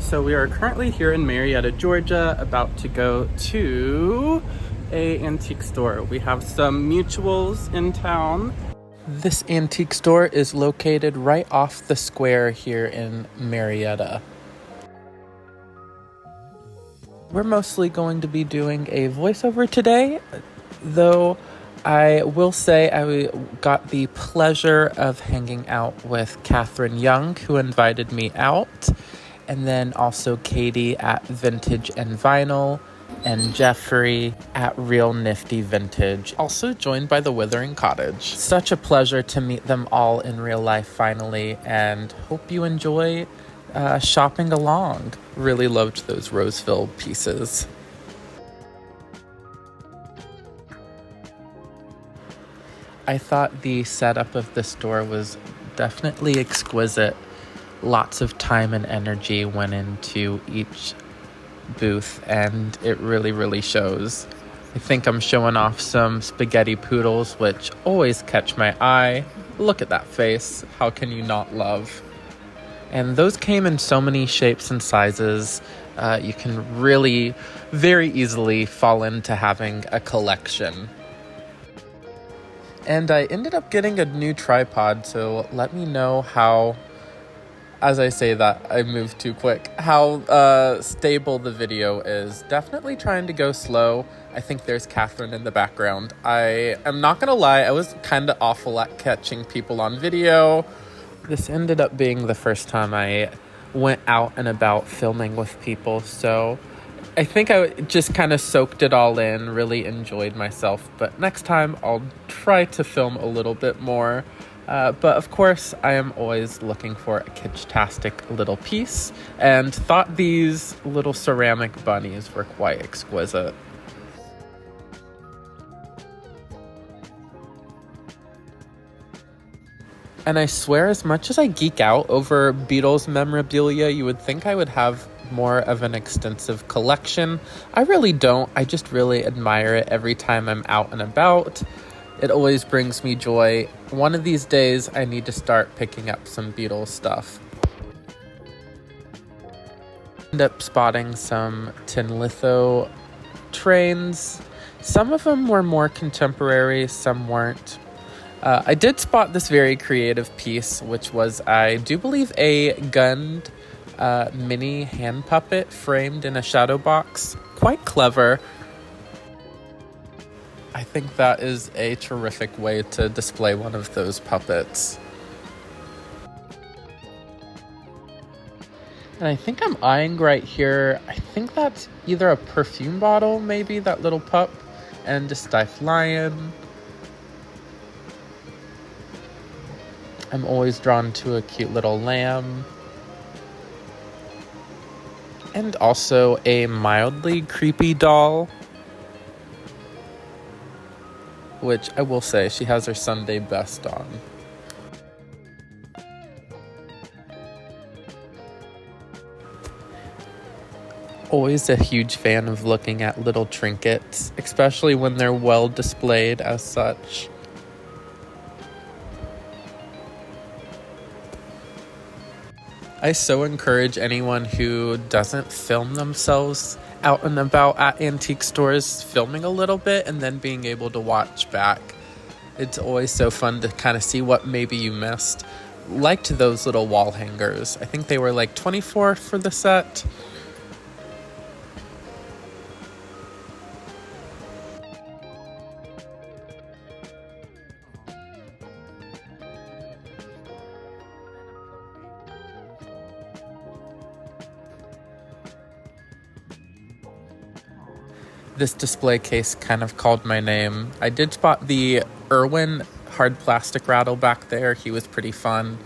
So we are currently here in Marietta, Georgia, about to go to a antique store. We have some mutuals in town. This antique store is located right off the square here in Marietta. We're mostly going to be doing a voiceover today, though I will say I got the pleasure of hanging out with Katherine Young, who invited me out, and then also Katie at Vintage and Vinyl, and Jeffery at Real Nifty Vintage, also joined by the Withering Cottage. Such a pleasure to meet them all in real life finally, and hope you enjoy shopping along. Really loved those Roseville pieces. I thought the setup of the store was definitely exquisite. Lots of time and energy went into each booth, and it really shows. I think I'm showing off some spaghetti poodles, which always catch my eye. Look at that face. How can you not love? And those came in so many shapes and sizes. You can really very easily fall into having a collection. And I ended up getting a new tripod, so let me know how, as I say that, I moved too quick, how stable the video is. Definitely trying to go slow. I think there's Katherine in the background. I am not gonna lie, I was kind of awful at catching people on video. This ended up being the first time I went out and about filming with people, so I think I just kind of soaked it all in, really enjoyed myself. But next time I'll try to film a little bit more. But of course, I am always looking for a Kitchtastic little piece, and thought these little ceramic bunnies were quite exquisite. And I swear, as much as I geek out over Beatles memorabilia, you would think I would have more of an extensive collection. I really don't. I just really admire it every time I'm out and about. It always brings me joy. One of these days, I need to start picking up some Beatles stuff. End up spotting some tin litho trains. Some of them were more contemporary, some weren't. I did spot this very creative piece, which was, I do believe, a gunned mini hand puppet framed in a shadow box. Quite clever. I think that is a terrific way to display one of those puppets. And I think I'm eyeing right here, I think that's either a perfume bottle, maybe, that little pup, and a Stiff Lion. I'm always drawn to a cute little lamb. And also a mildly creepy doll, which I will say, she has her Sunday best on. Always a huge fan of looking at little trinkets, especially when they're well displayed as such. I so encourage anyone who doesn't film themselves out and about at antique stores, filming a little bit and then being able to watch back. It's always so fun to kind of see what maybe you missed. Liked those little wall hangers. I think they were like $24 for the set. This display case kind of called my name. I did spot the Irwin hard plastic rattle back there. He was pretty fun.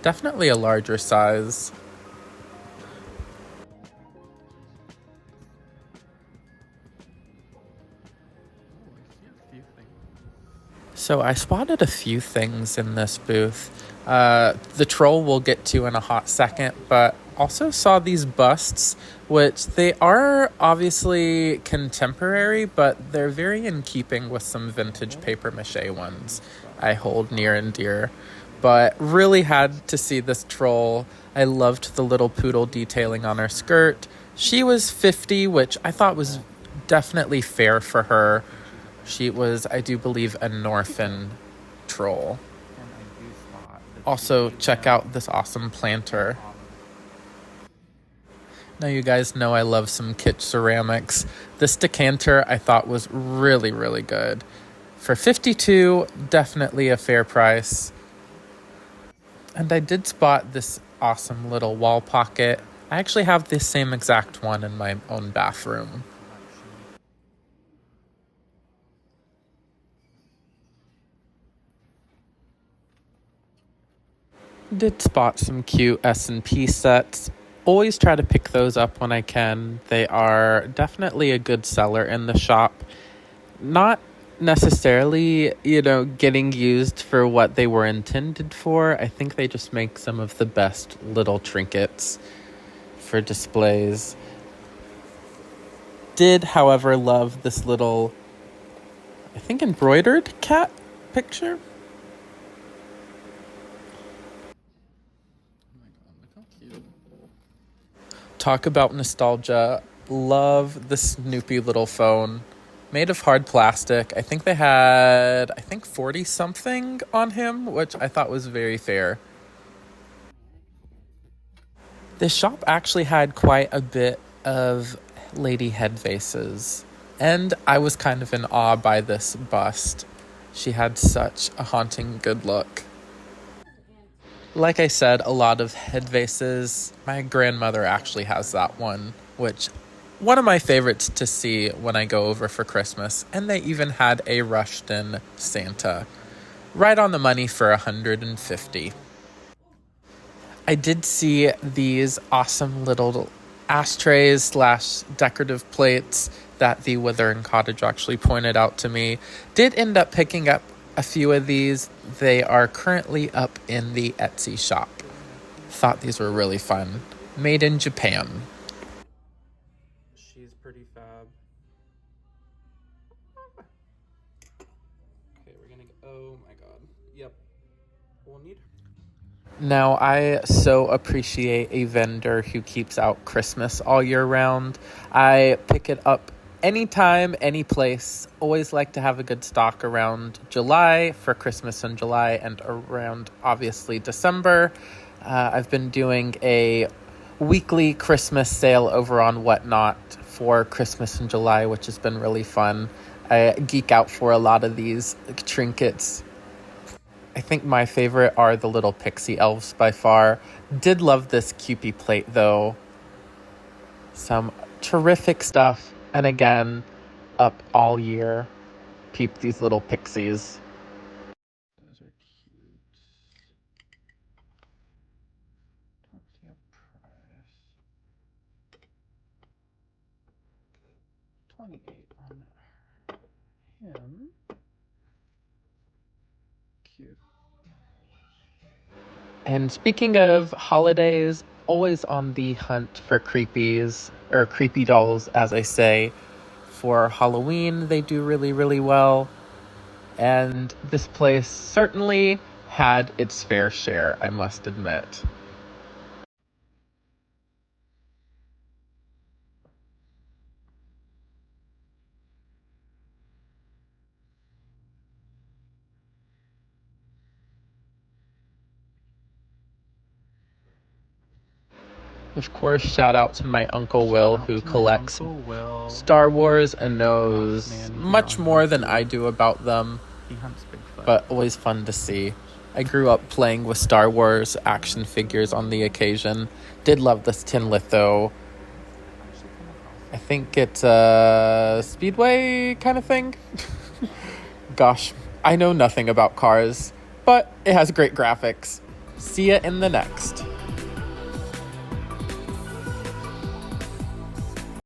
Definitely a larger size. So I spotted a few things in this booth. The troll we'll get to in a hot second, but also saw these busts, which they are obviously contemporary, but they're very in keeping with some vintage papier-mâché ones I hold near and dear. but really had to see this troll. I loved the little poodle detailing on her skirt. She was 50, which I thought was definitely fair for her. She was, I do believe, a Norfin troll. Also, check out this awesome planter. Now you guys know I love some Kitsch ceramics. This decanter I thought was really, really good. For $52, definitely a fair price. And I did spot this awesome little wall pocket. I actually have the same exact one in my own bathroom. Did spot some cute S&P sets. Always try to pick those up when I can. They are definitely a good seller in the shop. Not necessarily, getting used for what they were intended for. I think they just make some of the best little trinkets for displays. Did, however, love this little, I think, embroidered cat picture. Talk about nostalgia. Love the Snoopy little phone. Made of hard plastic. I think they had, 40 something on him, which I thought was very fair. This shop actually had quite a bit of lady head vases. And I was kind of in awe by this bust. She had such a haunting good look. Like I said, a lot of head vases. My grandmother actually has that one, which one of my favorites to see when I go over for Christmas. And they even had a Rushton Santa. Right on the money for $150. I did see these awesome little ashtrays / decorative plates that the Withering Cottage actually pointed out to me. Did end up picking up a few of these. They are currently up in the Etsy shop. Thought these were really fun. Made in Japan. She's pretty fab. Okay, we're gonna go. Oh my god. Yep. We'll need her. Now, I so appreciate a vendor who keeps out Christmas all year round. I pick it up anytime, any place. Always like to have a good stock around July for Christmas in July and around, obviously, December. I've been doing a weekly Christmas sale over on Whatnot for Christmas in July, which has been really fun. I geek out for a lot of these trinkets. I think my favorite are the little pixie elves by far. Did love this Kewpie plate, though. Some terrific stuff. And again, up all year. Peep these little pixies. Those are cute. Don't see a price. 28 on him. Cute. And speaking of holidays, always on the hunt for creepies, or creepy dolls, as I say. For Halloween, they do really, really well. And this place certainly had its fair share, I must admit. Of course, shout out to my Uncle Will, who collects Star Wars and knows much more than I do about them, but always fun to see. I grew up playing with Star Wars action figures on the occasion. Did love this tin litho. I think it's a Speedway kind of thing. Gosh, I know nothing about cars, but it has great graphics. See ya in the next.